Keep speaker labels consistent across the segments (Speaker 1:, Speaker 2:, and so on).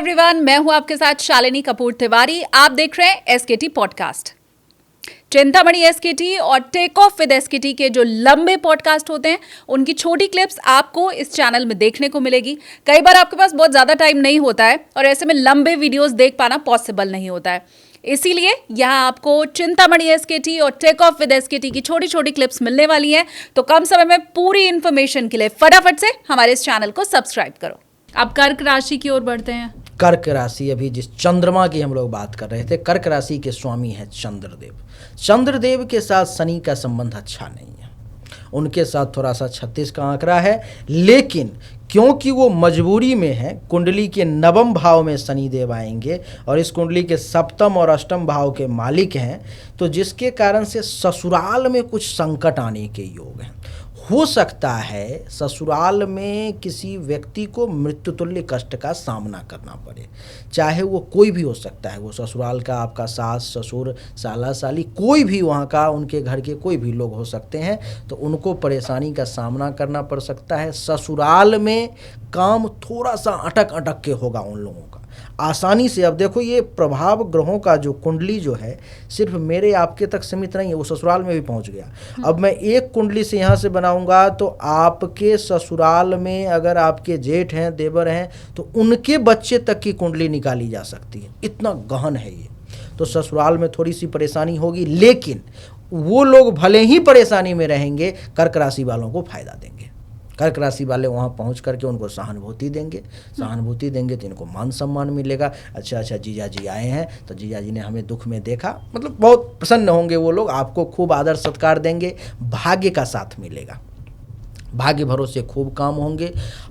Speaker 1: Everyone, मैं हूं आपके साथ शालिनी कपूर तिवारी। आप देख रहे हैं एसकेटी पॉडकास्ट। चिंतामणि एसकेटी और टेक ऑफ विद एसकेटी के जो लंबे पॉडकास्ट होते हैं उनकी छोटी क्लिप्स आपको इस चैनल में देखने को मिलेगी। कई बार आपके पास बहुत ज्यादा टाइम नहीं होता है और ऐसे में लंबे वीडियोस देख पाना पॉसिबल नहीं होता है, इसीलिए यहाँ आपको चिंतामणि एसकेटी और टेक ऑफ विद एसकेटी की छोटी छोटी क्लिप्स मिलने वाली हैं। तो कम समय में पूरी इंफॉर्मेशन के लिए फटाफट से हमारे इस चैनल को सब्सक्राइब करो। अब कर्क राशि की ओर बढ़ते हैं।
Speaker 2: कर्क राशि, अभी जिस चंद्रमा की हम लोग बात कर रहे थे, कर्क राशि के स्वामी हैं चंद्रदेव। चंद्रदेव के साथ शनि का संबंध अच्छा नहीं है, उनके साथ थोड़ा सा 36 का आंकड़ा है, लेकिन क्योंकि वो मजबूरी में है, कुंडली के नवम भाव में शनि देव आएंगे और इस कुंडली के सप्तम और अष्टम भाव के मालिक हैं, तो जिसके कारण से ससुराल में कुछ संकट आने के योग हैं। हो सकता है ससुराल में किसी व्यक्ति को मृत्युतुल्य कष्ट का सामना करना पड़े, चाहे वो कोई भी हो सकता है। वो ससुराल का आपका सास ससुर साला साली कोई भी वहाँ का, उनके घर के कोई भी लोग हो सकते हैं, तो उनको परेशानी का सामना करना पड़ सकता है। ससुराल में काम थोड़ा सा अटक के होगा उन लोगों का आसानी से। अब देखो, ये प्रभाव ग्रहों का जो कुंडली जो है सिर्फ मेरे आपके तक सीमित नहीं है, वो ससुराल में भी पहुंच गया। अब मैं एक कुंडली से यहाँ से बनाऊंगा तो आपके ससुराल में अगर आपके जेठ हैं, देवर हैं, तो उनके बच्चे तक की कुंडली निकाली जा सकती है। इतना गहन है ये। तो ससुराल में थोड़ी सी परेशानी होगी, लेकिन वो लोग भले ही परेशानी में रहेंगे, कर्क राशि वालों को फायदा देंगे। कर्क राशि वाले वहाँ पहुँच करके उनको सहानुभूति देंगे तो इनको मान सम्मान मिलेगा। अच्छा जीजा जी आए हैं तो जीजा जी ने हमें दुख में देखा, मतलब बहुत प्रसन्न होंगे वो लोग, आपको खूब आदर सत्कार देंगे, भाग्य का साथ मिलेगा, भाग्य भरोसे खूब काम होंगे।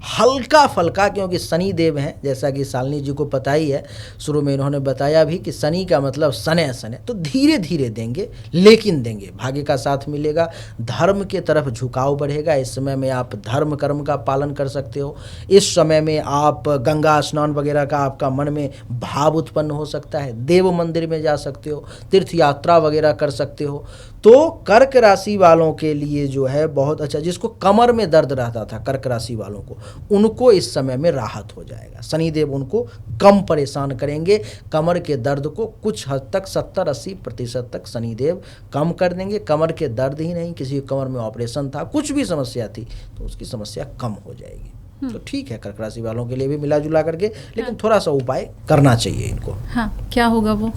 Speaker 2: हल्का फल्का, क्योंकि शनि देव हैं, जैसा कि शालिनी जी को पता ही है, शुरू में इन्होंने बताया भी कि शनि का मतलब सने, तो धीरे धीरे देंगे, लेकिन देंगे, भाग्य का साथ मिलेगा। धर्म के तरफ झुकाव बढ़ेगा। इस समय में आप धर्म कर्म का पालन कर सकते हो। इस समय में आप गंगा स्नान वगैरह का आपका मन में भाव उत्पन्न हो सकता है। देव मंदिर में जा सकते हो, तीर्थ यात्रा वगैरह कर सकते हो। तो कर्क राशि वालों के लिए जो है बहुत अच्छा, जिसको कमर में दर्द रहता था कर्क राशि वालों को, उनको इस समय में राहत हो जाएगा। शनिदेव उनको कम परेशान करेंगे। कमर के दर्द को कुछ हद तक 70-80% तक शनिदेव कम कर देंगे। कमर के दर्द ही नहीं, किसी कमर में ऑपरेशन था, कुछ भी समस्या थी, तो उसकी समस्या कम हो जाएगी। तो ठीक है, कर्क राशि वालों के लिए भी मिला जुला करके, लेकिन थोड़ा सा उपाय करना चाहिए इनको।
Speaker 1: हाँ, क्या होगा वो?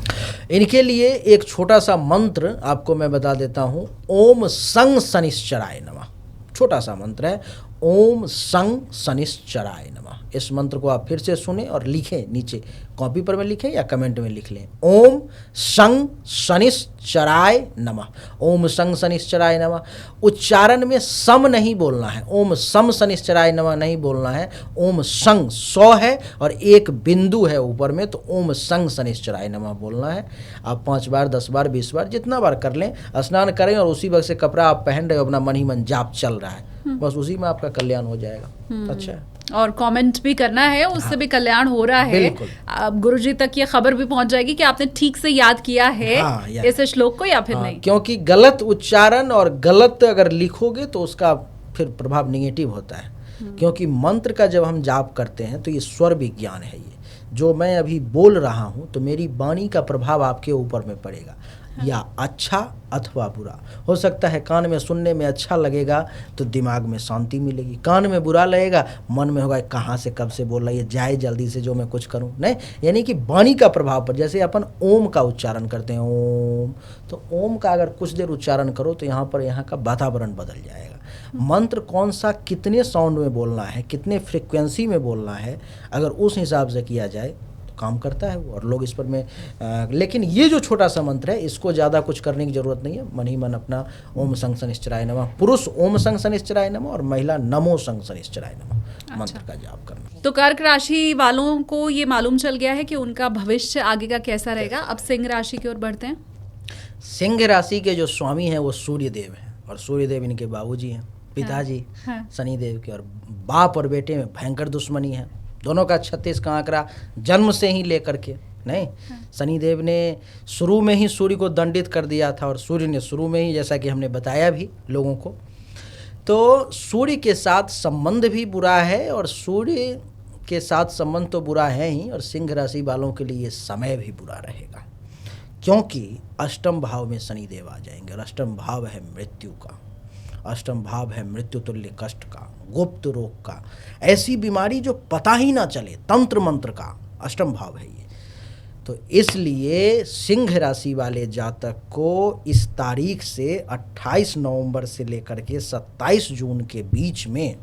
Speaker 2: इनके लिए एक छोटा सा मंत्र आपको मैं बता देता हूँ। ओम सं शनिश्चराय नमः, छोटा सा मंत्र है, ओम सं शनिश्चराय नमः। इस मंत्र को आप फिर से सुने और लिखें, नीचे कॉपी पर में लिखें या कमेंट में लिख लें। ओम सं शनिश्चराय नमः, ओम सं शनिश्चराय नमः। उच्चारण में सम नहीं बोलना है, ओम सम शनिश्चराय नमः नहीं बोलना है। ओम सं 100 है और एक बिंदु है ऊपर में, तो ओम सं शनिश्चराय नमः बोलना है। आप 5 बार 10 बार 20 बार जितना बार कर लें, स्नान करें और उसी वक्त से कपड़ा आप पहन रहे हो, अपना मन ही मन जाप चल रहा है, बस उसी में आपका कल्याण हो जाएगा। अच्छा है,
Speaker 1: और कमेंट भी करना है, उससे भी कल्याण हो रहा है। अब गुरुजी तक ये खबर भी पहुंच जाएगी कि आपने ठीक से याद किया है इस श्लोक को या फिर नहीं,
Speaker 2: क्योंकि गलत उच्चारण और गलत अगर लिखोगे तो उसका फिर प्रभाव निगेटिव होता है। क्योंकि मंत्र का जब हम जाप करते हैं तो ये स्वर विज्ञान है। ये जो मैं अभी बोल रहा हूँ, तो मेरी वाणी का प्रभाव आपके ऊपर में पड़ेगा, या अच्छा अथवा बुरा। हो सकता है कान में सुनने में अच्छा लगेगा तो दिमाग में शांति मिलेगी, कान में बुरा लगेगा, मन में होगा कहाँ से कब से बोल रहा है, ये जाए जल्दी से जो मैं कुछ करूं। नहीं, यानी कि वाणी का प्रभाव पर, जैसे अपन ओम का उच्चारण करते हैं, ओम, तो ओम का अगर कुछ देर उच्चारण करो तो यहाँ का वातावरण बदल जाएगा। मंत्र कौन सा कितने साउंड में बोलना है, कितने फ्रिक्वेंसी में बोलना है, अगर उस हिसाब से किया जाए काम करता है वो, और लोग इस पर में लेकिन ये जो छोटा सा मंत्र है, इसको ज़्यादा कुछ करने की ज़रूरत नहीं है। मन ही मन अपना ओम सं शनिश्चराय नमः, पुरुष ओम सं शनिश्चराय नमः और महिला नमो सं शनिश्चराय नमः मंत्र का जाप करना।
Speaker 1: तो कर्क राशि वालों को ये मालूम चल गया है कि उनका भविष्य आगे का कैसा रहेगा। अब सिंह राशि की ओर बढ़ते हैं।
Speaker 2: सिंह राशि के जो स्वामी हैं वो सूर्य देव हैं, और सूर्य देव इनके बाबूजी हैं, पिताजी शनिदेव के, और बाप और बेटे में भयंकर दुश्मनी है। दोनों का 36 का आंकड़ा जन्म से ही लेकर के नहीं। शनिदेव ने शुरू में ही सूर्य को दंडित कर दिया था, और सूर्य ने शुरू में ही, जैसा कि हमने बताया भी लोगों को, तो सूर्य के साथ संबंध भी बुरा है। और सूर्य के साथ संबंध तो बुरा है ही, और सिंह राशि वालों के लिए समय भी बुरा रहेगा, क्योंकि अष्टम भाव में शनिदेव आ जाएंगे, और अष्टम भाव है मृत्यु का, अष्टम भाव है मृत्यु तुल्य कष्ट का, गुप्त रोग का, ऐसी बीमारी जो पता ही ना चले, तंत्र मंत्र का अष्टम भाव है ये। तो इसलिए सिंह राशि वाले जातक को इस तारीख से 28 नवंबर से लेकर के 27 जून के बीच में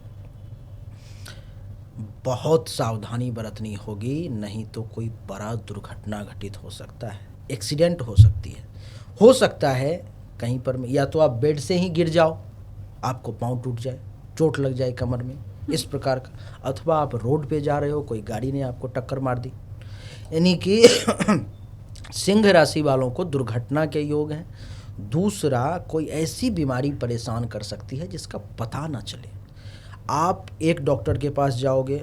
Speaker 2: बहुत सावधानी बरतनी होगी, नहीं तो कोई बड़ा दुर्घटना घटित हो सकता है, एक्सीडेंट हो सकती है, हो सकता है कहीं पर या तो आप बेड से ही गिर जाओ, आपको पाँव टूट जाए, चोट लग जाए कमर में, इस प्रकार का, अथवा आप रोड पे जा रहे हो, कोई गाड़ी ने आपको टक्कर मार दी, यानी कि सिंह राशि वालों को दुर्घटना के योग हैं। दूसरा, कोई ऐसी बीमारी परेशान कर सकती है जिसका पता ना चले। आप एक डॉक्टर के पास जाओगे,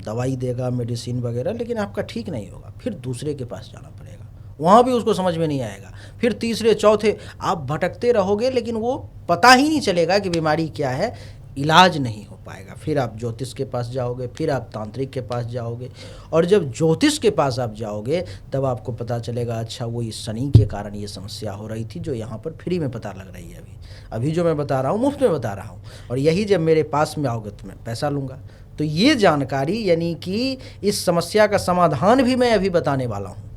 Speaker 2: दवाई देगा, मेडिसिन वगैरह, लेकिन आपका ठीक नहीं होगा, फिर दूसरे के पास जाना पड़ेगा, वहाँ भी उसको समझ में नहीं आएगा, फिर तीसरे चौथे आप भटकते रहोगे, लेकिन वो पता ही नहीं चलेगा कि बीमारी क्या है, इलाज नहीं हो पाएगा। फिर आप ज्योतिष के पास जाओगे, फिर आप तांत्रिक के पास जाओगे, और जब ज्योतिष के पास आप जाओगे तब आपको पता चलेगा अच्छा वो इस शनि के कारण ये समस्या हो रही थी, जो यहाँ पर फ्री में पता लग रही है। अभी जो मैं बता रहा हूँ मुफ्त में बता रहा हूँ, और यही जब मेरे पास में आओगे तो मैं पैसा लूँगा। तो ये जानकारी, यानी कि इस समस्या का समाधान भी मैं अभी बताने वाला हूँ।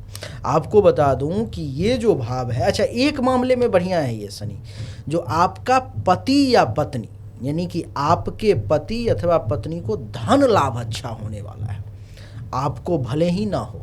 Speaker 2: आपको बता दूं कि ये जो भाव है, अच्छा एक मामले में बढ़िया है ये शनि, जो आपका पति या पत्नी, यानी कि आपके पति अथवा पत्नी को धन लाभ अच्छा होने वाला है। आपको भले ही ना हो,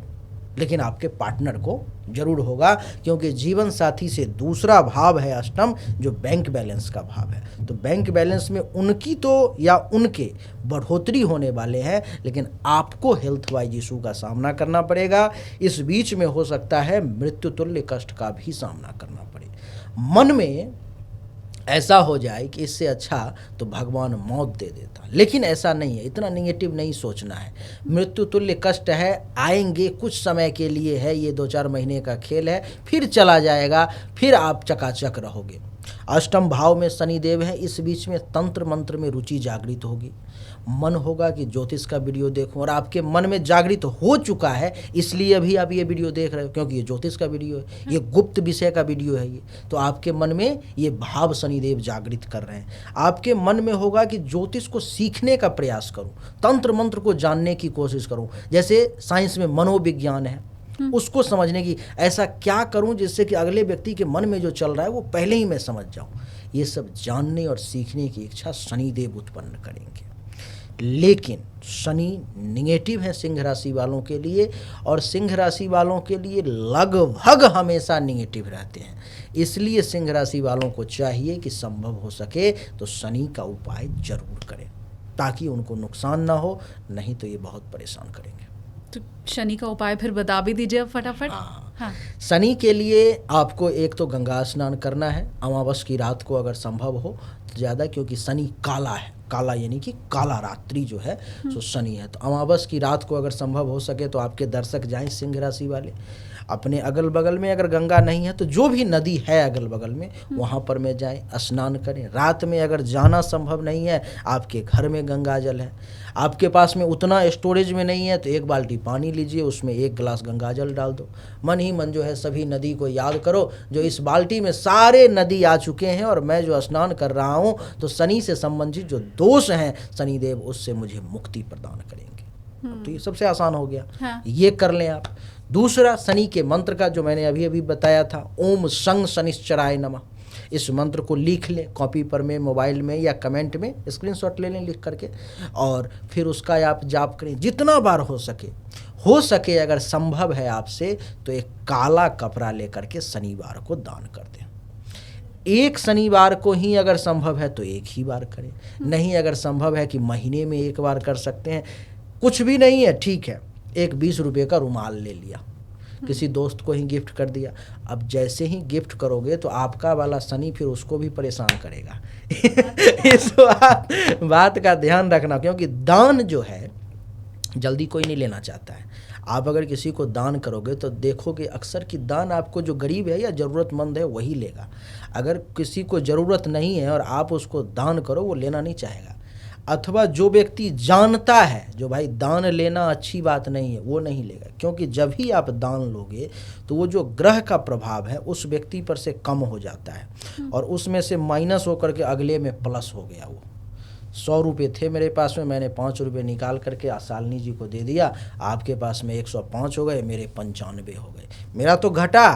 Speaker 2: लेकिन आपके पार्टनर को जरूर होगा, क्योंकि जीवन साथी से दूसरा भाव है अष्टम, जो बैंक बैलेंस का भाव है। तो बैंक बैलेंस में उनकी तो या उनके बढ़ोतरी होने वाले हैं, लेकिन आपको हेल्थ वाइज इशू का सामना करना पड़ेगा। इस बीच में हो सकता है मृत्यु तुल्य कष्ट का भी सामना करना पड़े। मन में ऐसा हो जाए कि इससे अच्छा तो भगवान मौत दे देता, लेकिन ऐसा नहीं है, इतना नेगेटिव नहीं सोचना है। मृत्यु तुल्य कष्ट है, आएंगे, कुछ समय के लिए है, ये 2-4 महीने का खेल है, फिर चला जाएगा, फिर आप चकाचक रहोगे। अष्टम भाव में शनिदेव है, इस बीच में तंत्र मंत्र में रुचि जागृत होगी, मन होगा कि ज्योतिष का वीडियो देखूं, और आपके मन में जागृत हो चुका है, इसलिए अभी आप ये वीडियो देख रहे हो, क्योंकि ये ज्योतिष का वीडियो है, ये गुप्त विषय का वीडियो है ये। तो आपके मन में ये भाव शनिदेव जागृत कर रहे हैं। आपके मन में होगा कि ज्योतिष को सीखने का प्रयास करूं, तंत्र मंत्र को जानने की कोशिश करूं, जैसे साइंस में मनोविज्ञान है, उसको समझने की, ऐसा क्या करूं जिससे कि अगले व्यक्ति के मन में जो चल रहा है वो पहले ही मैं समझ जाऊं। ये सब जानने और सीखने की इच्छा शनिदेव उत्पन्न करेंगे। लेकिन शनि निगेटिव है सिंह राशि वालों के लिए, और सिंह राशि वालों के लिए लगभग हमेशा निगेटिव रहते हैं। इसलिए सिंह राशि वालों को चाहिए कि संभव हो सके तो शनि का उपाय जरूर करें, ताकि उनको नुकसान ना हो, नहीं तो ये बहुत परेशान करेंगे।
Speaker 1: तो शनि का उपाय फिर बता भी दीजिए अब फटाफट। हाँ।
Speaker 2: शनि के लिए आपको एक तो गंगा स्नान करना है, अमावस की रात को अगर संभव हो तो ज़्यादा, क्योंकि शनि काला है, काला यानी कि काला रात्रि जो है सो शनि है। तो अमावस की रात को अगर संभव हो सके तो आपके दर्शक जाएं सिंह राशि वाले, अपने अगल बगल में अगर गंगा नहीं है तो जो भी नदी है अगल बगल में वहाँ पर में जाएं, स्नान करें। रात में अगर जाना संभव नहीं है, आपके घर में गंगा जल है, आपके पास में उतना स्टोरेज में नहीं है, तो 1 बाल्टी पानी लीजिए, उसमें 1 गिलास गंगा जल डाल दो। मन ही मन जो है सभी नदी को याद करो, जो इस बाल्टी में सारे नदी आ चुके हैं, और मैं जो स्नान कर रहा हूँ, तो शनि से संबंधित जो दोष हैं शनिदेव उससे मुझे मुक्ति प्रदान करेंगे। तो ये सबसे आसान हो गया।
Speaker 1: हाँ।
Speaker 2: ये कर लें आप। दूसरा, शनि के मंत्र का जो मैंने अभी अभी बताया था, ओम शं शनिश्चराय नमः, इस मंत्र को लिख लें कॉपी पर में, मोबाइल में, या कमेंट में स्क्रीनशॉट ले लें लिख करके, और फिर उसका आप जाप करें जितना बार हो सके अगर संभव है आपसे तो एक काला कपड़ा लेकर के शनिवार को दान कर दें। एक शनिवार को ही अगर संभव है तो एक ही बार करें, नहीं अगर संभव है कि महीने में 1 बार कर सकते हैं, कुछ भी नहीं है, ठीक है, एक 20 रुपये का रुमाल ले लिया, किसी दोस्त को ही गिफ्ट कर दिया। अब जैसे ही गिफ्ट करोगे तो आपका वाला शनि फिर उसको भी परेशान करेगा। इस बात का ध्यान रखना, क्योंकि दान जो है जल्दी कोई नहीं लेना चाहता है। आप अगर किसी को दान करोगे तो देखोगे अक्सर कि दान आपको जो गरीब है या ज़रूरतमंद है वही लेगा। अगर किसी को ज़रूरत नहीं है और आप उसको दान करो, वो लेना नहीं चाहेगा। अथवा जो व्यक्ति जानता है जो भाई दान लेना अच्छी बात नहीं है, वो नहीं लेगा, क्योंकि जब ही आप दान लोगे तो वो जो ग्रह का प्रभाव है उस व्यक्ति पर से कम हो जाता है और उसमें से माइनस होकर के अगले में प्लस हो गया। वो 100 रुपये थे मेरे पास में, मैंने 5 रुपये निकाल करके शालिनी जी को दे दिया, आपके पास में 105 हो गए, मेरे 95 हो गए, मेरा तो घटा,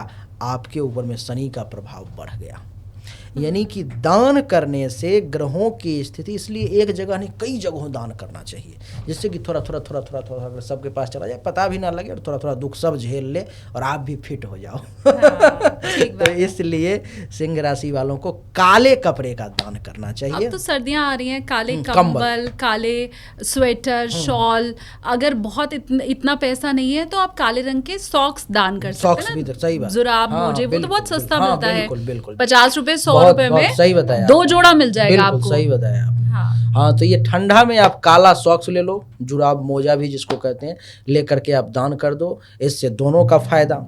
Speaker 2: आपके ऊपर में शनि का प्रभाव बढ़ गया। यानी कि दान करने से ग्रहों की स्थिति, इसलिए एक जगह नहीं कई जगहों दान करना चाहिए, जिससे कि थोड़ा थोड़ा सबके पास चला जाए, पता भी ना लगे और थोड़ा दुख सब झेल ले और आप भी फिट हो जाओ। तो इसलिए सिंह राशि वालों को काले कपड़े का दान करना चाहिए।
Speaker 1: अब तो सर्दियां आ रही हैं, काले कंबल, काले स्वेटर, शॉल, अगर बहुत इतना पैसा नहीं है तो आप काले रंग के सॉक्स दान कर सकते हैं।
Speaker 2: सॉक्स भी तो सही बात,
Speaker 1: जुराब, मोजे, वो तो बहुत सस्ता मिलता है,
Speaker 2: बिल्कुल
Speaker 1: 50 रुपए 100 रुपए में
Speaker 2: सही बताया,
Speaker 1: 2 जोड़ा मिल जाएगा आपको।
Speaker 2: सही बताया आपने।
Speaker 1: हाँ,
Speaker 2: तो ये ठंडा में आप काला सॉक्स ले लो, जुराब मोजा भी जिसको कहते हैं, ले करके आप दान कर दो, इससे दोनों का फायदा,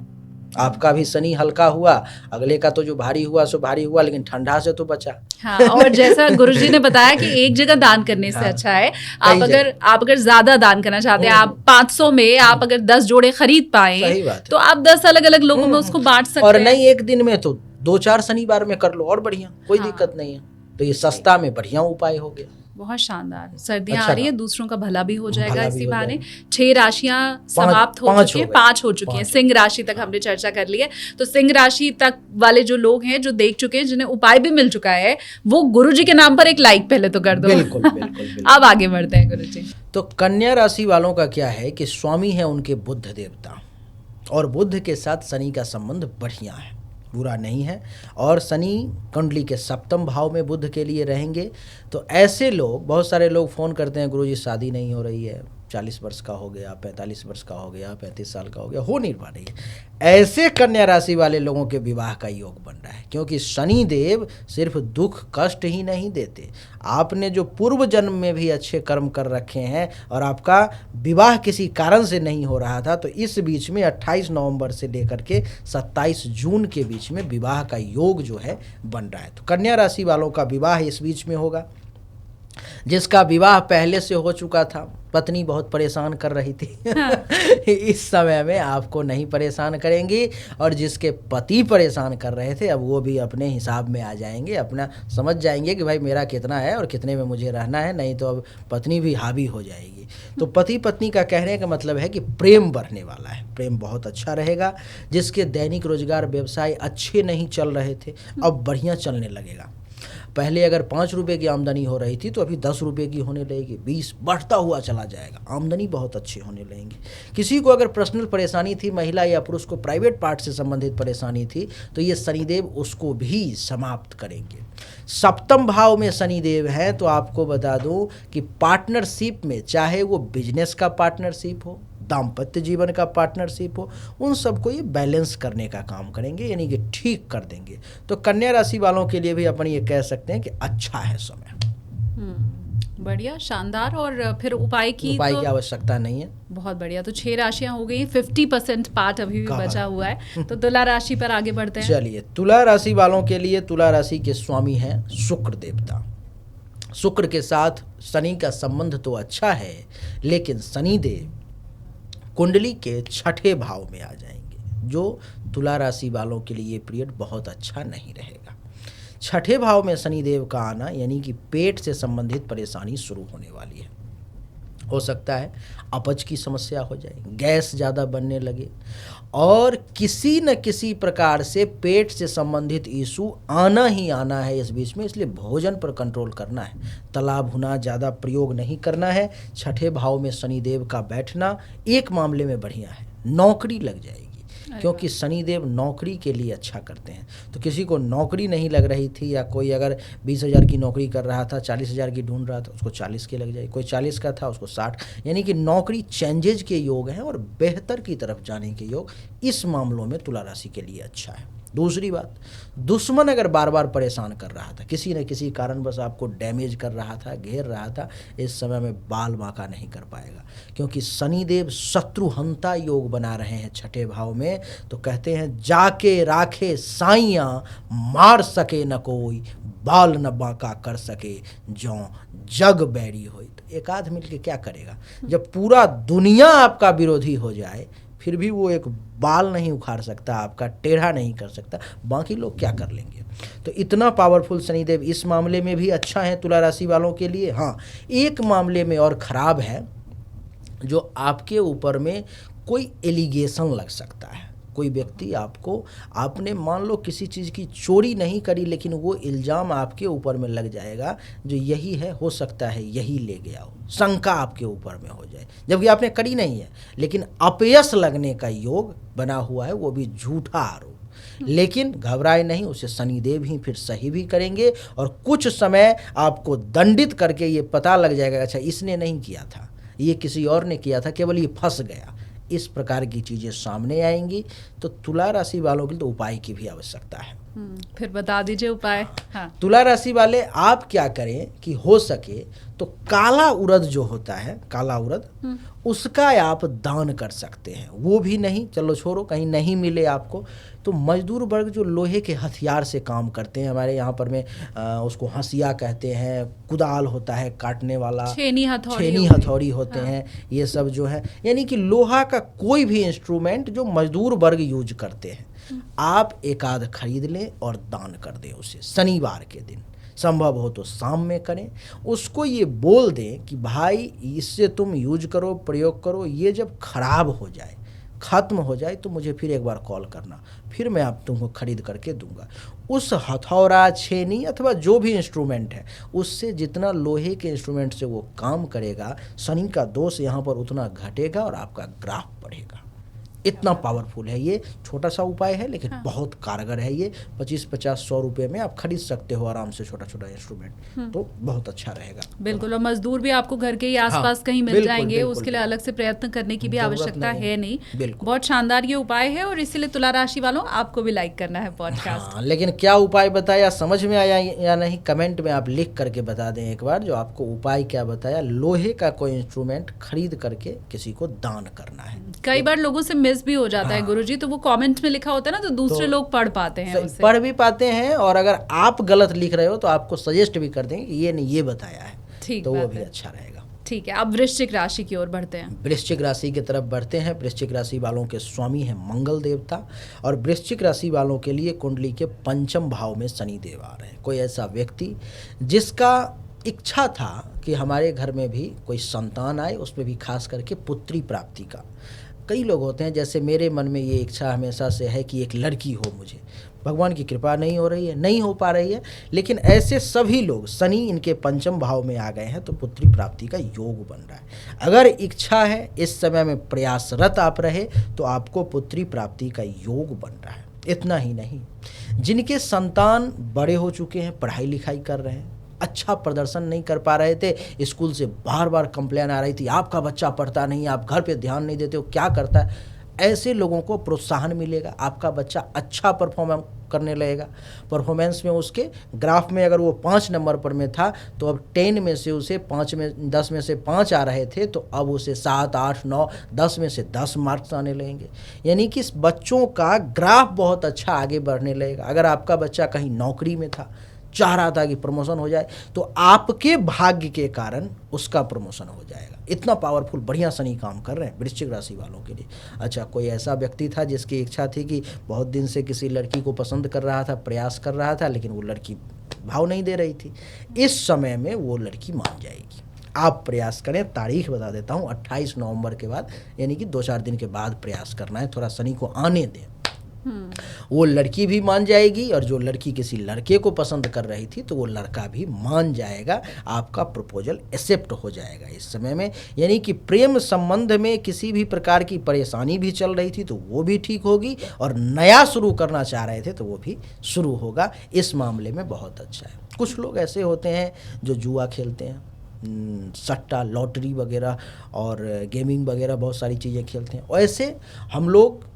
Speaker 2: आपका भी शनि हल्का हुआ, अगले का तो जो भारी हुआ सो भारी हुआ, लेकिन ठंडा से तो बचा।
Speaker 1: हाँ, और जैसा गुरुजी ने बताया कि एक जगह दान करने से अच्छा है आप अगर ज्यादा दान करना चाहते हैं, आप 500 में आप अगर 10 जोड़े खरीद पाए तो आप 10 अलग अलग लोगों में उसको बांट सकते हैं।
Speaker 2: और नहीं एक दिन में तो 2-4 शनिवार में कर लो और बढ़िया, कोई दिक्कत नहीं है। तो ये सस्ता में बढ़िया उपाय हो गया।
Speaker 1: बहुत शानदार। सर्दियां आ रही है, दूसरों का भला भी हो जाएगा इसी बहाने। 6 राशियां समाप्त हो चुकी हैं, 5 हो चुकी हैं, सिंह राशि तक हमने चर्चा कर ली है। तो सिंह राशि तक वाले जो लोग हैं, जो देख चुके हैं, जिन्हें उपाय भी मिल चुका है, वो गुरुजी के नाम पर एक लाइक पहले तो कर दो।
Speaker 2: बिल्कुल।
Speaker 1: अब आगे बढ़ते हैं गुरुजी।
Speaker 2: तो कन्या राशि वालों का क्या है कि स्वामी है उनके बुध देवता, और बुध के साथ शनि का संबंध बढ़िया है, बुरा नहीं है। और शनि कुंडली के 7वें भाव में बुध के लिए रहेंगे। तो ऐसे लोग, बहुत सारे लोग फ़ोन करते हैं, गुरुजी शादी नहीं हो रही है, 40 वर्ष का हो गया, 45 वर्ष का हो गया, 35 साल का हो गया, हो नहीं पा रही है। ऐसे कन्या राशि वाले लोगों के विवाह का योग बन रहा है, क्योंकि शनि देव सिर्फ दुख कष्ट ही नहीं देते, आपने जो पूर्व जन्म में भी अच्छे कर्म कर रखे हैं और आपका विवाह किसी कारण से नहीं हो रहा था, तो इस बीच में 28 नवंबर से लेकर के 27 जून के बीच में विवाह का योग जो है बन रहा है। तो कन्या राशि वालों का विवाह इस बीच में होगा। जिसका विवाह पहले से हो चुका था, पत्नी बहुत परेशान कर रही थी, इस समय में आपको नहीं परेशान करेंगी, और जिसके पति परेशान कर रहे थे अब वो भी अपने हिसाब में आ जाएंगे, अपना समझ जाएंगे कि भाई मेरा कितना है और कितने में मुझे रहना है, नहीं तो अब पत्नी भी हावी हो जाएगी। तो पति पत्नी का कहने का मतलब है कि प्रेम बढ़ने वाला है, प्रेम बहुत अच्छा रहेगा। जिसके दैनिक रोजगार व्यवसाय अच्छे नहीं चल रहे थे अब बढ़िया चलने लगेगा। पहले अगर 5 रुपये की आमदनी हो रही थी तो अभी 10 रुपये की होने लगेगी, 20 बढ़ता हुआ चला जाएगा, आमदनी बहुत अच्छी होने लगेंगी। किसी को अगर पर्सनल परेशानी थी, महिला या पुरुष को प्राइवेट पार्ट से संबंधित परेशानी थी, तो ये शनिदेव उसको भी समाप्त करेंगे। 7वें भाव में शनिदेव है, तो आपको बता दूं कि पार्टनरशिप में, चाहे वो बिजनेस का पार्टनरशिप हो, दाम्पत्य जीवन का पार्टनरशिप हो, उन सबको ये बैलेंस करने का काम करेंगे, यानी कि ठीक कर देंगे। तो कन्या राशि वालों के लिए भी अपन ये कह सकते हैं कि अच्छा है समय।
Speaker 1: बढ़िया, शानदार। और फिर उपाय की
Speaker 2: आवश्यकता नहीं है।
Speaker 1: बहुत बढ़िया। तो 6 राशियां हो गई, 50% पार्ट अभी भी बचा हुआ है। तो तुला राशि पर आगे बढ़ते हैं।
Speaker 2: चलिए, तुला राशि वालों के लिए, तुला राशि के स्वामी हैं शुक्र देवता। शुक्र के साथ शनि का संबंध तो अच्छा है, लेकिन शनिदेव कुंडली के 6ठे भाव में आ जाएंगे, जो तुला राशि वालों के लिए पीरियड बहुत अच्छा नहीं रहेगा। 6ठे भाव में शनिदेव का आना यानी कि पेट से संबंधित परेशानी शुरू होने वाली है। हो सकता है अपच की समस्या हो जाए, गैस ज़्यादा बनने लगे, और किसी न किसी प्रकार से पेट से संबंधित इशू आना ही आना है इस बीच में। इसलिए भोजन पर कंट्रोल करना है, तला भुना ज़्यादा प्रयोग नहीं करना है। 6ठे भाव में शनिदेव का बैठना एक मामले में बढ़िया है, नौकरी लग जाएगी, क्योंकि शनिदेव नौकरी के लिए अच्छा करते हैं। तो किसी को नौकरी नहीं लग रही थी, या कोई अगर 20,000 की नौकरी कर रहा था, 40,000 की ढूंढ रहा था, उसको 40 की लग जाएगी। कोई 40 का था, उसको 60, यानी कि नौकरी चेंजेज के योग हैं और बेहतर की तरफ जाने के योग इस मामलों में तुला राशि के लिए अच्छा है। दूसरी बात, दुश्मन अगर बार बार परेशान कर रहा था, किसी न किसी कारणवश आपको डैमेज कर रहा था, घेर रहा था, इस समय में बाल बांका नहीं कर पाएगा, क्योंकि शनिदेव शत्रुहंता योग बना रहे हैं छठे भाव में। तो कहते हैं जाके राखे साइयां, मार सके न कोई, बाल न बांका कर सके, जो जग बैरी हो। तो एक आध मिल के क्या करेगा, जब पूरा दुनिया आपका विरोधी हो जाए फिर भी वो एक बाल नहीं उखाड़ सकता, आपका टेढ़ा नहीं कर सकता, बाकी लोग क्या कर लेंगे। तो इतना पावरफुल शनिदेव इस मामले में भी अच्छा है तुला राशि वालों के लिए। हाँ, एक मामले में और ख़राब है, जो आपके ऊपर में कोई एलिगेशन लग सकता है। कोई व्यक्ति आपको, आपने मान लो किसी चीज़ की चोरी नहीं करी, लेकिन वो इल्ज़ाम आपके ऊपर में लग जाएगा जो यही है, हो सकता है यही ले गया हो, शंका आपके ऊपर में हो जाए, जबकि आपने करी नहीं है, लेकिन अपयश लगने का योग बना हुआ है, वो भी झूठा आरोप। लेकिन घबराए नहीं, उसे शनिदेव ही फिर सही भी करेंगे और कुछ समय आपको दंडित करके ये पता लग जाएगा अच्छा इसने नहीं किया था, ये किसी और ने किया था, केवल ये फंस गया। इस प्रकार की चीज़ें सामने आएंगी। तो तुला राशि वालों के लिए तो उपाय की भी आवश्यकता है।
Speaker 1: फिर बता दीजिए उपाय। हाँ।
Speaker 2: तुला राशि वाले आप क्या करें कि हो सके तो काला उड़द जो होता है, काला उड़द, उसका आप दान कर सकते हैं। वो भी नहीं, चलो छोड़ो, कहीं नहीं मिले आपको तो मजदूर वर्ग जो लोहे के हथियार से काम करते हैं, हमारे यहाँ पर में उसको हंसिया कहते हैं, कुदाल होता है काटने वाला, छेनी हथौड़ी होते हैं, ये सब जो है, यानी कि लोहा का कोई भी इंस्ट्रूमेंट जो मजदूर वर्ग यूज करते हैं, आप एक आध खरीद लें और दान कर दें उसे शनिवार के दिन। संभव हो तो शाम में करें। उसको ये बोल दें कि भाई इससे तुम यूज करो, प्रयोग करो, ये जब खराब हो जाए, ख़त्म हो जाए तो मुझे फिर एक बार कॉल करना, फिर मैं आप तुमको खरीद करके दूंगा। उस हथौड़ा, छेनी अथवा जो भी इंस्ट्रूमेंट है, उससे जितना लोहे के इंस्ट्रूमेंट से वो काम करेगा, शनि का दोष यहाँ पर उतना घटेगा और आपका ग्राफ बढ़ेगा। इतना पावरफुल है ये। छोटा सा उपाय है लेकिन बहुत कारगर है ये। 25-50-100 रुपये में आप खरीद सकते हो आराम से छोटा छोटा इंस्ट्रूमेंट, तो बहुत अच्छा रहेगा।
Speaker 1: बिल्कुल। और मजदूर भी आपको घर के ही आसपास कहीं मिल जाएंगे, उसके लिए अलग से प्रयत्न करने की भी आवश्यकता है नहीं। बहुत शानदार ये उपाय है और इसीलिए तुला राशि वालों आपको भी लाइक करना है पॉडकास्ट।
Speaker 2: लेकिन क्या उपाय बताया, समझ में आया या नहीं, कमेंट में आप लिख करके बता दें एक बार, जो आपको उपाय क्या बताया। लोहे का कोई इंस्ट्रूमेंट खरीद करके किसी को दान करना है।
Speaker 1: कई बार लोगों से मिस भी हो जाता है गुरुजी, तो वो कमेंट में लिखा होता है ना, तो दूसरे लोग पढ़ पाते हैं उसे।
Speaker 2: पढ़ भी पाते हैं, और अगर आप गलत लिख रहे हो तो आपको सजेस्ट भी कर देंगे कि ये नहीं, ये बताया है, ठीक, तो वो भी अच्छा रहेगा।
Speaker 1: ठीक है, अब वृश्चिक राशि की ओर बढ़ते हैं।
Speaker 2: वृश्चिक राशि की तरफ बढ़ते हैं। वृश्चिक राशि वालों के स्वामी हैं मंगल देवता, और वृश्चिक राशि वालों के लिए कुंडली के पंचम भाव में शनि देव आ रहे हैं। कोई ऐसा व्यक्ति जिसका इच्छा था कि हमारे घर में भी कोई संतान आए, उसमें भी खास करके पुत्री प्राप्ति का। कई लोग होते हैं, जैसे मेरे मन में ये इच्छा हमेशा से है कि एक लड़की हो मुझे, भगवान की कृपा नहीं हो रही है, नहीं हो पा रही है, लेकिन ऐसे सभी लोग, शनि इनके पंचम भाव में आ गए हैं तो पुत्री प्राप्ति का योग बन रहा है। अगर इच्छा है, इस समय में प्रयासरत आप रहे तो आपको पुत्री प्राप्ति का योग बन रहा है। इतना ही नहीं, जिनके संतान बड़े हो चुके हैं, पढ़ाई लिखाई कर रहे हैं, अच्छा प्रदर्शन नहीं कर पा रहे थे, स्कूल से बार बार कंप्लेन आ रही थी आपका बच्चा पढ़ता नहीं, आप घर पे ध्यान नहीं देते हो, क्या करता है, ऐसे लोगों को प्रोत्साहन मिलेगा, आपका बच्चा अच्छा परफॉर्म करने लगेगा। परफॉर्मेंस में उसके ग्राफ में अगर वो 5 नंबर पर में था तो अब 10 में से उसे 10 में से 5 आ रहे थे, तो अब उसे 7, 8, 9, 10 में से 10 मार्क्स आने लगेंगे। यानी कि इस बच्चों का ग्राफ बहुत अच्छा आगे बढ़ने लगेगा। अगर आपका बच्चा कहीं नौकरी में था, चाह रहा था कि प्रमोशन हो जाए, तो आपके भाग्य के कारण उसका प्रमोशन हो जाएगा। इतना पावरफुल बढ़िया शनि काम कर रहे हैं वृश्चिक राशि वालों के लिए। अच्छा, कोई ऐसा व्यक्ति था जिसकी इच्छा थी कि बहुत दिन से किसी लड़की को पसंद कर रहा था, प्रयास कर रहा था, लेकिन वो लड़की भाव नहीं दे रही थी, इस समय में वो लड़की मान जाएगी। आप प्रयास करें, तारीख बता देता हूँ, 28 नवंबर के बाद, यानी कि 2-4 दिन के बाद प्रयास करना है, थोड़ा शनि को आने दें। वो लड़की भी मान जाएगी, और जो लड़की किसी लड़के को पसंद कर रही थी तो वो लड़का भी मान जाएगा, आपका प्रपोजल एक्सेप्ट हो जाएगा इस समय में। यानी कि प्रेम संबंध में किसी भी प्रकार की परेशानी भी चल रही थी तो वो भी ठीक होगी, और नया शुरू करना चाह रहे थे तो वो भी शुरू होगा। इस मामले में बहुत अच्छा है। कुछ लोग ऐसे होते हैं जो जुआ खेलते हैं, सट्टा, लॉटरी वगैरह और गेमिंग वगैरह बहुत सारी चीज़ें खेलते हैं। ऐसे हम लोग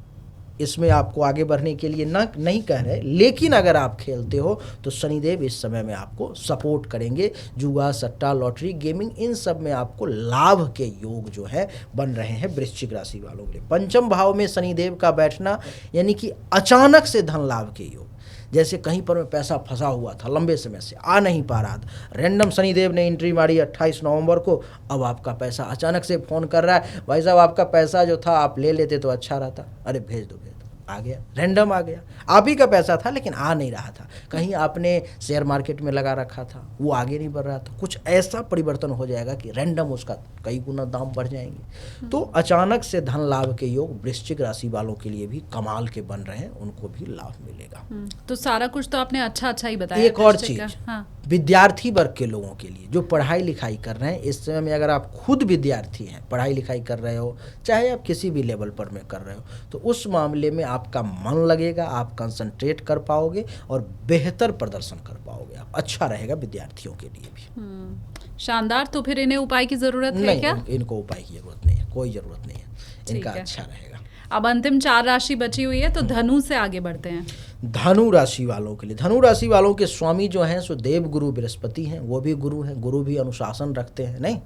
Speaker 2: इसमें आपको आगे बढ़ने के लिए नहीं कह रहे, लेकिन अगर आप खेलते हो तो शनिदेव इस समय में आपको सपोर्ट करेंगे। जुआ, सट्टा, लॉटरी, गेमिंग, इन सब में आपको लाभ के योग जो है बन रहे हैं वृश्चिक राशि वालों के लिए। पंचम भाव में शनिदेव का बैठना यानी कि अचानक से धन लाभ के योग। जैसे कहीं पर में पैसा फंसा हुआ था, लंबे समय से आ नहीं पा रहा था, रैंडम शनिदेव ने एंट्री मारी 28 नवंबर को, अब आपका पैसा अचानक से फ़ोन कर रहा है, भाई साहब आपका पैसा जो था आप ले लेते तो अच्छा रहता, अरे भेज दो, आ गया, रैंडम आ गया। आप ही का पैसा था लेकिन आ नहीं रहा था, कहीं आपने शेयर मार्केट में लगा रखा था, वो आगे नहीं बढ़ रहा था, कुछ ऐसा परिवर्तन हो जाएगा कि रैंडम उसका कई गुना दाम बढ़ जाएंगे। तो अचानक से धन लाभ के योग वृश्चिक राशि वालों के लिए भी कमाल के बन रहे हैं, उनको भी लाभ मिलेगा।
Speaker 1: तो सारा कुछ तो आपने अच्छा ही बताया।
Speaker 2: एक और चीज,
Speaker 1: हाँ।
Speaker 2: विद्यार्थी वर्ग के लोगों के लिए जो पढ़ाई लिखाई कर रहे हैं, इस समय में अगर आप खुद विद्यार्थी हैं, पढ़ाई लिखाई कर रहे हो, चाहे आप किसी भी लेवल पर में कर रहे हो, तो उस मामले में आपका मन लगेगा, आप कंसंट्रेट कर पाओगे और बेहतर प्रदर्शन कर पाओगे, आप अच्छा रहेगा विद्यार्थियों के लिए भी।
Speaker 1: शानदार। तो फिर इन्हें उपाय की जरूरत है क्या?
Speaker 2: इनको उपाय की जरूरत नहीं है, कोई जरूरत नहीं है, इनका अच्छा रहेगा।
Speaker 1: अब अंतिम 4 राशि बची हुई है, तो धनु से आगे बढ़ते हैं।
Speaker 2: धनु राशि वालों के लिए, धनु राशि वालों के स्वामी जो हैं सो देव गुरु बृहस्पति हैं, वो भी गुरु हैं, गुरु भी अनुशासन रखते हैं नहीं,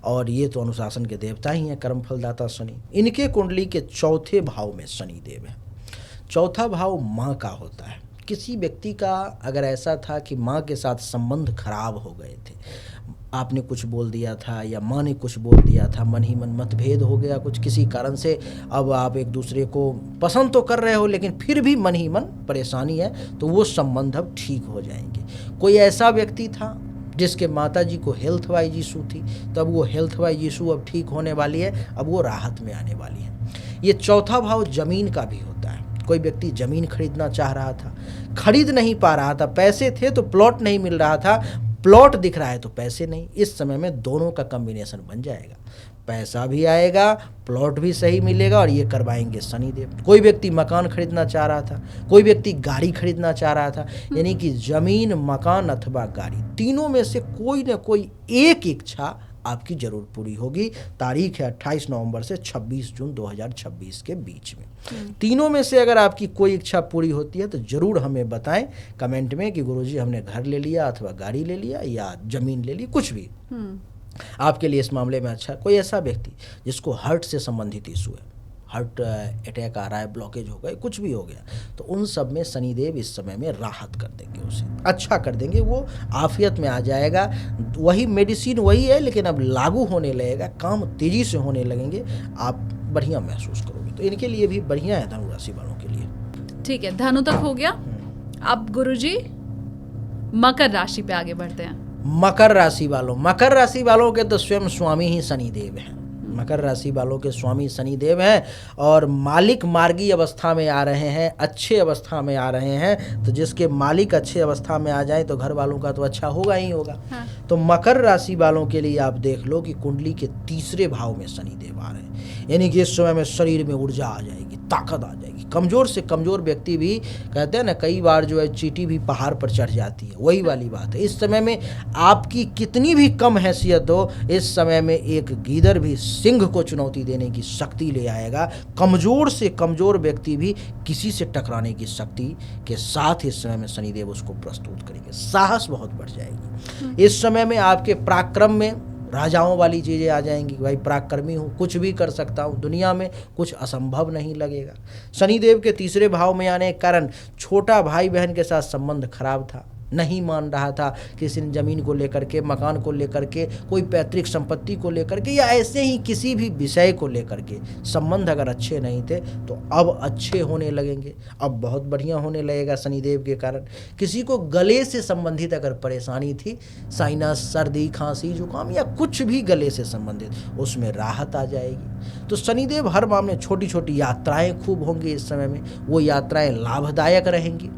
Speaker 2: और ये तो अनुशासन के देवता ही हैं, कर्म फलदाता शनि। इनके कुंडली के चौथे भाव में शनि देव है। चौथा भाव माँ का होता है। किसी व्यक्ति का अगर ऐसा था कि माँ के साथ संबंध खराब हो गए थे, आपने कुछ बोल दिया था या माँ ने कुछ बोल दिया था, मन ही मन मतभेद हो गया कुछ किसी कारण से, अब आप एक दूसरे को पसंद तो कर रहे हो लेकिन फिर भी मन ही मन परेशानी है, तो वो संबंध अब ठीक हो जाएंगे। कोई ऐसा व्यक्ति था जिसके माताजी को हेल्थ वाइज इशू थी, तब वो हेल्थ वाइज इशू अब ठीक होने वाली है, अब वो राहत में आने वाली है। ये चौथा भाव जमीन का भी होता है। कोई व्यक्ति जमीन खरीदना चाह रहा था, खरीद नहीं पा रहा था, पैसे थे तो प्लॉट नहीं मिल रहा था, प्लॉट दिख रहा है तो पैसे नहीं, इस समय में दोनों का कॉम्बिनेशन बन जाएगा, पैसा भी आएगा, प्लॉट भी सही मिलेगा, और ये करवाएंगे शनिदेव। कोई व्यक्ति मकान खरीदना चाह रहा था, कोई व्यक्ति गाड़ी खरीदना चाह रहा था, यानी कि जमीन, मकान अथवा गाड़ी, तीनों में से कोई न कोई एक इच्छा आपकी जरूर पूरी होगी। तारीख है 28 नवंबर से 26 जून 2026 के बीच में। तीनों में से अगर आपकी कोई इच्छा पूरी होती है तो जरूर हमें बताएं कमेंट में कि गुरुजी हमने घर ले लिया अथवा गाड़ी ले लिया या जमीन ले ली, कुछ भी आपके लिए इस मामले में अच्छा। कोई ऐसा व्यक्ति जिसको हार्ट से संबंधित इशू है, हार्ट अटैक आ रहा है, ब्लॉकेज हो गए, कुछ भी हो गया, तो उन सब में शनिदेव इस समय में राहत कर देंगे, उसे अच्छा कर देंगे, वो आफियत में आ जाएगा। वही मेडिसिन वही है लेकिन अब लागू होने लगेगा, काम तेजी से होने लगेंगे, आप बढ़िया महसूस करोगे। तो इनके लिए भी बढ़िया है धनु राशि वालों के लिए।
Speaker 1: ठीक है, धनु तक हो गया। अब गुरुजी मकर राशि पे आगे बढ़ते हैं।
Speaker 2: मकर राशि वालों के तो स्वयं स्वामी ही शनिदेव हैं। मकर राशि वालों के स्वामी शनिदेव हैं और मालिक मार्गी अवस्था में आ रहे हैं, अच्छे अवस्था में आ रहे हैं। तो जिसके मालिक अच्छे अवस्था में आ जाए तो घर वालों का तो अच्छा होगा ही होगा। हाँ। तो मकर राशि वालों के लिए आप देख लो कि कुंडली के तीसरे भाव में शनिदेव आ रहे हैं, यानी कि इस समय में शरीर में ऊर्जा आ जाएगी, ताकत आ जाएगी। कमजोर से कमजोर व्यक्ति भी, कहते हैं ना कई बार जो है चींटी भी पहाड़ पर चढ़ जाती है, वही वाली बात है। इस समय में आपकी कितनी भी कम हैसियत हो, इस समय में एक गीदड़ भी सिंह को चुनौती देने की शक्ति ले आएगा। कमजोर से कमजोर व्यक्ति भी किसी से टकराने की शक्ति के साथ इस समय में शनिदेव उसको प्रस्तुत करेंगे, साहस बहुत बढ़ जाएगी। इस समय में आपके पराक्रम में राजाओं वाली चीज़ें आ जाएंगी, भाई पराक्रमी हूँ, कुछ भी कर सकता हूँ, दुनिया में कुछ असंभव नहीं लगेगा। शनिदेव के तीसरे भाव में आने के कारण छोटा भाई बहन के साथ संबंध खराब था, नहीं मान रहा था, किसी ने ज़मीन को लेकर के, मकान को लेकर के, कोई पैतृक संपत्ति को लेकर के, या ऐसे ही किसी भी विषय को लेकर के संबंध अगर अच्छे नहीं थे तो अब अच्छे होने लगेंगे, अब बहुत बढ़िया होने लगेगा शनिदेव के कारण। किसी को गले से संबंधित अगर परेशानी थी, साइनस, सर्दी, खांसी, जुकाम या कुछ भी गले से संबंधित, उसमें राहत आ जाएगी। तो शनिदेव हर मामले, छोटी छोटी यात्राएं खूब होंगी इस समय में, वो यात्राएं लाभदायक रहेंगी।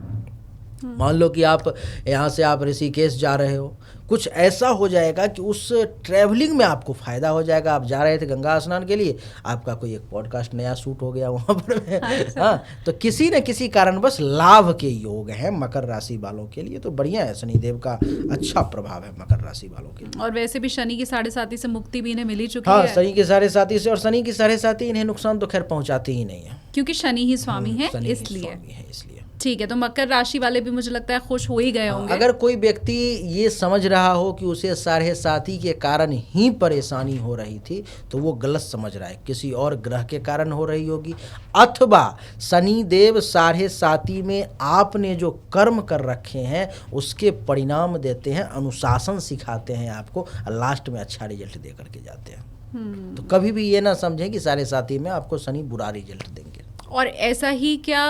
Speaker 2: मान लो कि आप यहाँ से आप ऋषिकेश जा रहे हो, कुछ ऐसा हो जाएगा कि उस ट्रैवलिंग में आपको फ़ायदा हो जाएगा। आप जा रहे थे गंगा स्नान के लिए, आपका कोई एक पॉडकास्ट नया शूट हो गया वहाँ पर। अच्छा। हाँ, तो किसी न किसी कारणवश लाभ के योग हैं मकर राशि वालों के लिए, तो बढ़िया है, शनिदेव का अच्छा प्रभाव है मकर राशि वालों के लिए।
Speaker 1: और वैसे भी शनि की 7.5 से मुक्ति भी इन्हें मिल ही चुकी है।
Speaker 2: हाँ, शनि की 7.5 से, और शनि की 7.5 इन्हें नुकसान तो खैर पहुँचाती ही नहीं है।
Speaker 1: क्योंकि शनि ही स्वामी है
Speaker 2: शनि ही
Speaker 1: इसलिए।
Speaker 2: स्वामी है इसलिए।
Speaker 1: ठीक है, तो मकर राशि वाले भी मुझे लगता है खुश हो ही गए होंगे।
Speaker 2: अगर कोई व्यक्ति ये समझ रहा हो कि उसे 7.5 के कारण ही परेशानी हो रही थी, तो वो गलत समझ रहा है, किसी और ग्रह के कारण हो रही होगी, अथवा शनिदेव 7.5 में आपने जो कर्म कर रखे हैं उसके परिणाम देते हैं, अनुशासन सिखाते हैं आपको, लास्ट में अच्छा रिजल्ट दे करके जाते हैं। तो कभी भी ये ना समझें कि 7.5 में आपको शनि बुरा रिजल्ट देंगे।
Speaker 1: और ऐसा ही क्या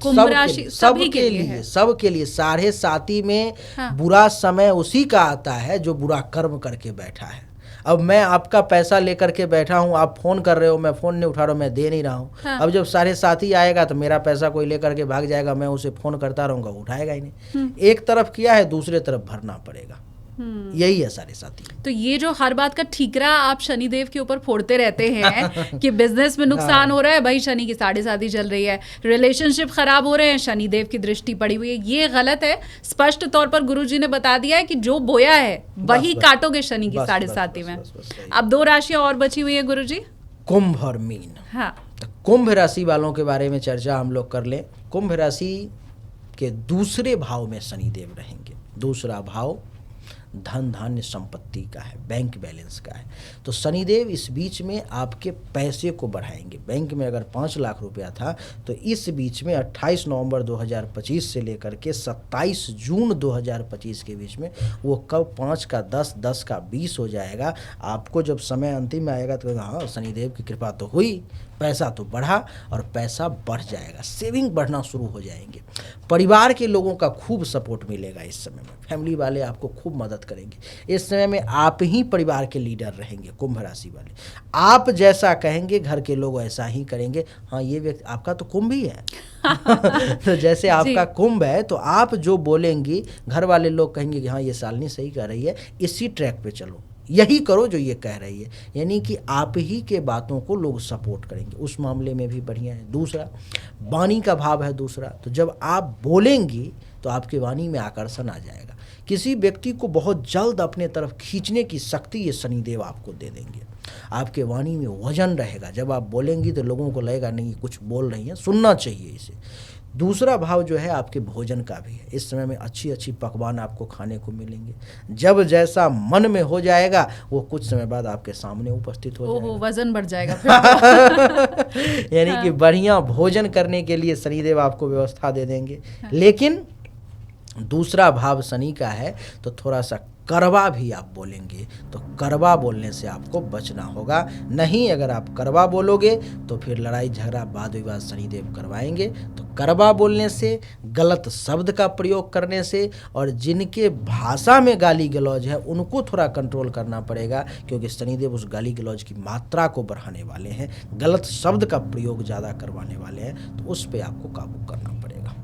Speaker 1: कुंभ राशि सभी के लिए है?
Speaker 2: सबके लिए 7.5 में
Speaker 1: हाँ।
Speaker 2: बुरा समय उसी का आता है जो बुरा कर्म करके बैठा है। अब मैं आपका पैसा लेकर के बैठा हूँ, आप फोन कर रहे हो, मैं फोन नहीं उठा रहा हूँ, मैं दे नहीं रहा हूँ।
Speaker 1: हाँ।
Speaker 2: अब जब 7.5 आएगा तो मेरा पैसा कोई लेकर के भाग जाएगा, मैं उसे फोन करता रहूँगा, उठाएगा ही नहीं। एक तरफ किया है, दूसरे तरफ भरना पड़ेगा। यही है 7.5।
Speaker 1: तो ये जो हर बात का ठीकरा आप शनिदेव के ऊपर फोड़ते रहते हैं कि बिजनेस में नुकसान हो रहा है, भाई शनि की 7.5 चल रही है, रिलेशनशिप खराब हो रहे हैं, शनिदेव की दृष्टि पड़ी हुई है, ये गलत है। स्पष्ट तौर पर गुरुजी ने बता दिया है कि जो बोया है वही काटोगे शनि की 7.5 में। अब 2 राशियां और बची हुई है गुरुजी,
Speaker 2: कुंभ और मीन।
Speaker 1: हाँ,
Speaker 2: तो कुंभ राशि वालों के बारे में चर्चा हम लोग कर लें। कुंभ राशि के दूसरे भाव में शनिदेव रहेंगे। दूसरा भाव धन धान्य संपत्ति का है, बैंक बैलेंस का है। तो शनिदेव इस बीच में आपके पैसे को बढ़ाएंगे। बैंक में अगर 5 लाख रुपया था तो इस बीच में 28 नवंबर 2025 से लेकर के 27 जून 2025 के बीच में वो कब 5 का 10, 10 का 20 हो जाएगा। आपको जब समय अंतिम में आएगा तो हाँ, शनिदेव की कृपा तो हुई, पैसा तो बढ़ा और पैसा बढ़ जाएगा, सेविंग बढ़ना शुरू हो जाएंगे। परिवार के लोगों का खूब सपोर्ट मिलेगा इस समय में, फैमिली वाले आपको खूब मदद करेंगे। इस समय में आप ही परिवार के लीडर रहेंगे कुंभ राशि वाले। आप जैसा कहेंगे घर के लोग ऐसा ही करेंगे। हाँ, ये व्यक्ति आपका तो कुंभ ही है तो जैसे आपका कुंभ है तो आप जो बोलेंगी घर वाले लोग कहेंगे कि हाँ ये शालिनी सही कह रही है, इसी ट्रैक पे चलो, यही करो जो ये कह रही है। यानी कि आप ही के बातों को लोग सपोर्ट करेंगे, उस मामले में भी बढ़िया है। दूसरा वाणी का भाव है दूसरा, तो जब आप बोलेंगी तो आपके वाणी में आकर्षण आ जाएगा। किसी व्यक्ति को बहुत जल्द अपने तरफ खींचने की शक्ति ये शनिदेव आपको दे देंगे। आपके वाणी में वजन रहेगा, जब आप बोलेंगी तो लोगों को लगेगा नहीं कुछ बोल रही हैं, सुनना चाहिए इसे। दूसरा भाव जो है आपके भोजन का भी है। इस समय में अच्छी अच्छी पकवान आपको खाने को मिलेंगे। जब जैसा मन में हो जाएगा वो कुछ समय बाद आपके सामने उपस्थित हो जाएगा।
Speaker 1: वजन बढ़ जाएगा फिर
Speaker 2: यानी कि बढ़िया भोजन करने के लिए शनिदेव आपको व्यवस्था दे देंगे। लेकिन दूसरा भाव शनि का है तो थोड़ा सा करवा भी आप बोलेंगे, तो करवा बोलने से आपको बचना होगा। नहीं, अगर आप करवा बोलोगे तो फिर लड़ाई झगड़ा वाद विवाद शनिदेव करवाएंगे। तो करवा बोलने से, गलत शब्द का प्रयोग करने से, और जिनके भाषा में गाली गलौज है उनको थोड़ा कंट्रोल करना पड़ेगा, क्योंकि शनिदेव उस गाली गलौज की मात्रा को बढ़ाने वाले हैं, गलत शब्द का प्रयोग ज़्यादा करवाने वाले हैं। तो उस पर आपको काबू करना पड़ेगा।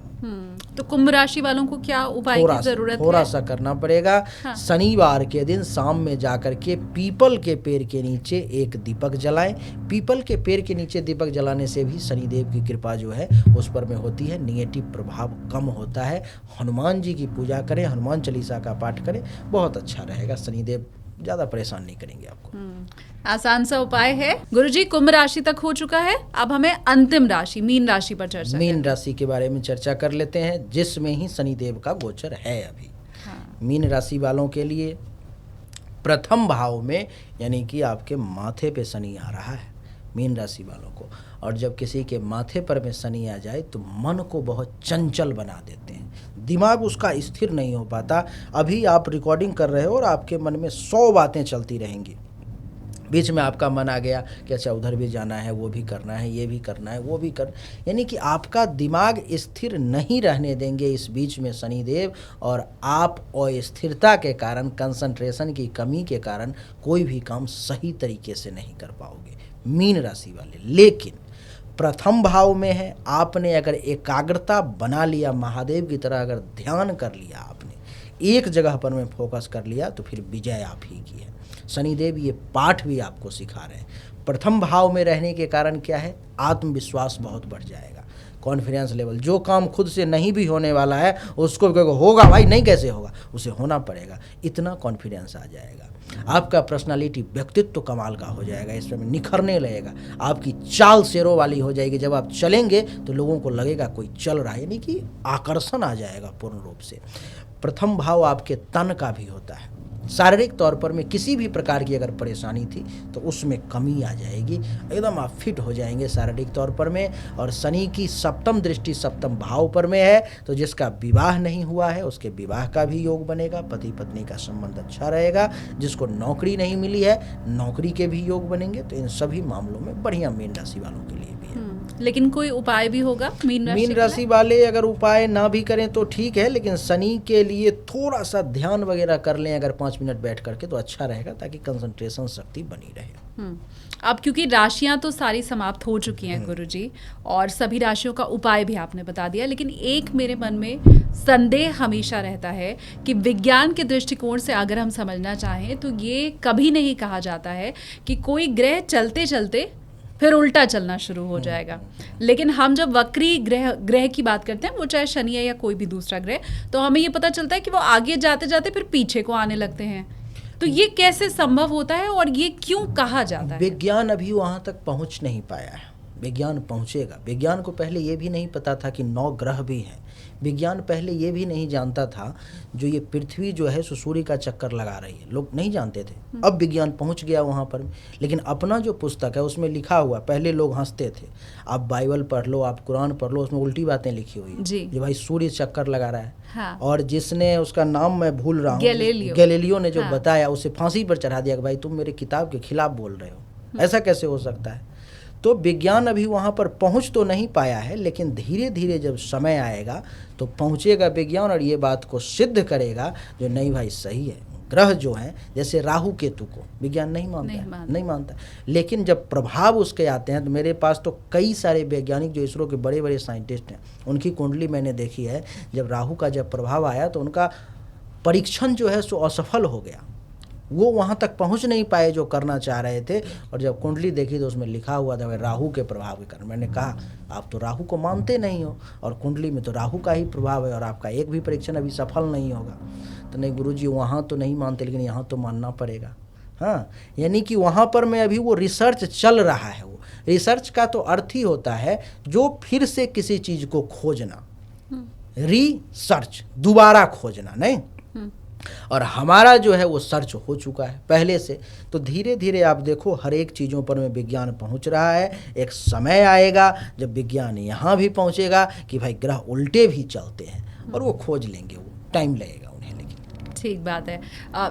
Speaker 1: तो कुंभ राशि वालों को क्या उपाय की जरूरत है?
Speaker 2: थोड़ा सा करना पड़ेगा।
Speaker 1: हाँ।
Speaker 2: शनिवार के दिन शाम में जाकर के पीपल के पेड़ के नीचे एक दीपक जलाएं। पीपल के पेड़ के नीचे दीपक जलाने से भी शनिदेव की कृपा जो है उस पर में होती है, निगेटिव प्रभाव कम होता है। हनुमान जी की पूजा करें, हनुमान चालीसा का पाठ करें, बहुत अच्छा रहेगा। शनिदेव ज्यादा परेशान नहीं करेंगे आपको।
Speaker 1: आसान सा उपाय है। गुरुजी, कुंभ राशि तक हो चुका है, अब हमें अंतिम राशि मीन राशि पर चर्चा
Speaker 2: मीन राशि के बारे में चर्चा कर लेते हैं, जिसमें ही शनिदेव का गोचर है अभी।
Speaker 1: हाँ।
Speaker 2: मीन राशि वालों के लिए प्रथम भाव में, यानी कि आपके माथे पे शनि आ रहा है मीन राशि वालों को। और जब किसी के माथे पर में शनि आ जाए तो मन को बहुत चंचल बना देते हैं, दिमाग उसका स्थिर नहीं हो पाता। अभी आप रिकॉर्डिंग कर रहे हो और आपके मन में 100 बातें चलती रहेंगी। बीच में आपका मन आ गया कि अच्छा उधर भी जाना है, वो भी करना है, ये भी करना है, वो भी कर, यानी कि आपका दिमाग स्थिर नहीं रहने देंगे इस बीच में शनिदेव। और आप अस्थिरता के कारण, कंसंट्रेशन की कमी के कारण कोई भी काम सही तरीके से नहीं कर पाओगे मीन राशि वाले। लेकिन प्रथम भाव में है, आपने अगर एकाग्रता बना लिया, महादेव की तरह अगर ध्यान कर लिया, आपने एक जगह पर में फोकस कर लिया, तो फिर विजय आप ही की है। शनिदेव ये पाठ भी आपको सिखा रहे हैं। प्रथम भाव में रहने के कारण क्या है, आत्मविश्वास बहुत बढ़ जाएगा, कॉन्फिडेंस लेवल, जो काम खुद से नहीं भी होने वाला है उसको भी कहोगे होगा भाई, नहीं कैसे होगा, उसे होना पड़ेगा, इतना कॉन्फिडेंस आ जाएगा। आपका पर्सनालिटी, व्यक्तित्व कमाल का हो जाएगा, इसमें निखरने लगेगा, आपकी चाल शेरों वाली हो जाएगी। जब आप चलेंगे तो लोगों को लगेगा कोई चल रहा है, यानी कि आकर्षण आ जाएगा पूर्ण रूप से। प्रथम भाव आपके तन का भी होता है। शारीरिक तौर पर में किसी भी प्रकार की अगर परेशानी थी तो उसमें कमी आ जाएगी, एकदम आप फिट हो जाएंगे शारीरिक तौर पर में। और शनि की सप्तम दृष्टि सप्तम भाव पर में है, तो जिसका विवाह नहीं हुआ है उसके विवाह का भी योग बनेगा, पति पत्नी का संबंध अच्छा रहेगा। जिसको नौकरी नहीं मिली है नौकरी के भी योग बनेंगे। तो इन सभी मामलों में बढ़िया मीन राशि वालों के लिए भी है।
Speaker 1: लेकिन कोई उपाय भी होगा मीन
Speaker 2: राशि वाले अगर उपाय ना भी करें तो ठीक है, लेकिन शनि के लिए थोड़ा सा ध्यान वगैरह कर लें अगर 5 मिनट बैठ करके तो अच्छा रहेगा, ताकि कंसंट्रेशन शक्ति बनी रहे।
Speaker 1: अब क्योंकि राशियां तो सारी समाप्त हो चुकी हैं गुरुजी, और सभी राशियों का उपाय भी आपने बता दिया, लेकिन एक मेरे मन में संदेह हमेशा रहता है कि विज्ञान के दृष्टिकोण से अगर हम समझना चाहें तो ये कभी नहीं कहा जाता है कि कोई ग्रह चलते चलते फिर उल्टा चलना शुरू हो जाएगा। लेकिन हम जब वक्री ग्रह की बात करते हैं, वो चाहे शनि है या कोई भी दूसरा ग्रह, तो हमें ये पता चलता है कि वो आगे जाते जाते फिर पीछे को आने लगते हैं। तो ये कैसे संभव होता है और ये क्यों कहा जाता है?
Speaker 2: विज्ञान अभी वहां तक पहुंच नहीं पाया है, विज्ञान पहुंचेगा। विज्ञान को पहले ये भी नहीं पता था कि 9 ग्रह भी हैं। विज्ञान पहले ये भी नहीं जानता था जो ये पृथ्वी जो है सूर्य का चक्कर लगा रही है, लोग नहीं जानते थे। अब विज्ञान पहुंच गया वहाँ पर। लेकिन अपना जो पुस्तक है उसमें लिखा हुआ, पहले लोग हंसते थे, आप बाइबल पढ़ लो, आप कुरान पढ़ लो, उसमें उल्टी बातें लिखी हुई है जो भाई सूर्य चक्कर लगा रहा है।
Speaker 1: हाँ।
Speaker 2: और जिसने, उसका नाम मैं भूल रहा हूँ, गैलीलियो ने जो बताया, उसे फांसी पर चढ़ा दिया कि भाई तुम मेरे किताब के खिलाफ बोल रहे हो, ऐसा कैसे हो सकता है। तो विज्ञान अभी वहाँ पर पहुँच तो नहीं पाया है, लेकिन धीरे धीरे जब समय आएगा तो पहुँचेगा विज्ञान और ये बात को सिद्ध करेगा जो नहीं भाई सही है। ग्रह जो हैं, जैसे राहु केतु को विज्ञान नहीं मानता, लेकिन जब प्रभाव उसके आते हैं तो मेरे पास तो कई सारे वैज्ञानिक जो इसरो के बड़े बड़े साइंटिस्ट हैं, उनकी कुंडली मैंने देखी है। जब राहु का जब प्रभाव आया तो उनका परीक्षण जो है सो असफल हो गया, वो वहाँ तक पहुँच नहीं पाए जो करना चाह रहे थे। और जब कुंडली देखी तो उसमें लिखा हुआ था राहु के प्रभाव के कारण। मैंने कहा आप तो राहु को मानते नहीं हो और कुंडली में तो राहु का ही प्रभाव है और आपका एक भी परीक्षण अभी सफल नहीं होगा। तो नहीं गुरुजी, वहाँ तो नहीं मानते, लेकिन यहाँ तो मानना पड़ेगा। हाँ, यानी कि वहाँ पर में अभी वो रिसर्च चल रहा है। वो रिसर्च का तो अर्थ ही होता है जो फिर से किसी चीज़ को खोजना, रिसर्च, दोबारा खोजना नहीं। और हमारा जो है वो सर्च हो चुका है पहले से। तो धीरे धीरे आप देखो हर एक चीज़ों पर में विज्ञान पहुंच रहा है। एक समय आएगा जब विज्ञान यहाँ भी पहुंचेगा कि भाई ग्रह उल्टे भी चलते हैं, और वो खोज लेंगे, वो टाइम लगेगा उन्हें। लेकिन
Speaker 1: ठीक बात है।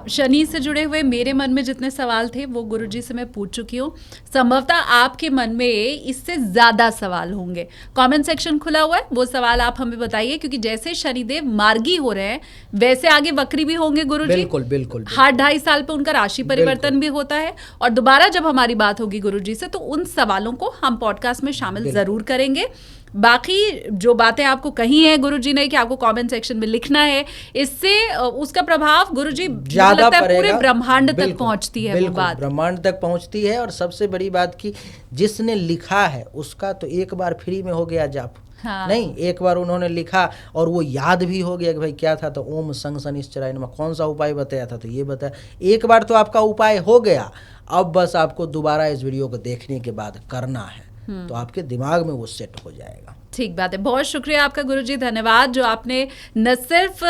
Speaker 1: शनि से जुड़े हुए मेरे मन में जितने सवाल थे वो गुरुजी से मैं पूछ चुकी हूँ। संभवतः आपके मन में इससे ज़्यादा सवाल होंगे। कमेंट सेक्शन खुला हुआ है, वो सवाल आप हमें बताइए, क्योंकि जैसे शनिदेव मार्गी हो रहे हैं वैसे आगे वक्री भी होंगे गुरुजी।
Speaker 2: बिल्कुल बिल्कुल।
Speaker 1: हर 2.5 साल पे उनका राशि परिवर्तन भी होता है। और दोबारा जब हमारी बात होगी गुरुजी से तो उन सवालों को हम पॉडकास्ट में शामिल ज़रूर करेंगे। बाकी जो बातें आपको कही हैं गुरुजी ने कि आपको कमेंट सेक्शन में लिखना है, इससे उसका प्रभाव गुरुजी
Speaker 2: ज़्यादा
Speaker 1: पूरे ब्रह्मांड तक पहुंचती है। वो बात
Speaker 2: ब्रह्मांड तक पहुंचती है। और सबसे बड़ी बात कि जिसने लिखा है उसका तो एक बार फ्री में हो गया जाप। हाँ। नहीं, एक बार उन्होंने लिखा और वो याद भी हो गया कि भाई क्या था, तो ओम संग शनिश्चराय नमः, कौन सा उपाय बताया था, तो ये बताया। एक बार तो आपका उपाय हो गया, अब बस आपको दोबारा इस वीडियो को देखने के बाद करना है, तो आपके दिमाग में वो सेट हो जाएगा।
Speaker 1: ठीक बात है। बहुत शुक्रिया आपका गुरुजी, धन्यवाद जो आपने न सिर्फ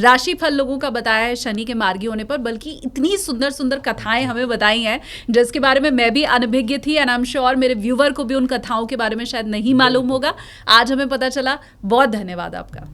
Speaker 1: राशिफल लोगों का बताया है शनि के मार्गी होने पर, बल्कि इतनी सुंदर सुंदर कथाएं हमें बताई हैं जिसके बारे में मैं भी अनभिज्ञ थी। एंड आई एम श्योर मेरे व्यूवर को भी उन कथाओं के बारे में शायद नहीं मालूम होगा। आज हमें पता चला। बहुत धन्यवाद आपका।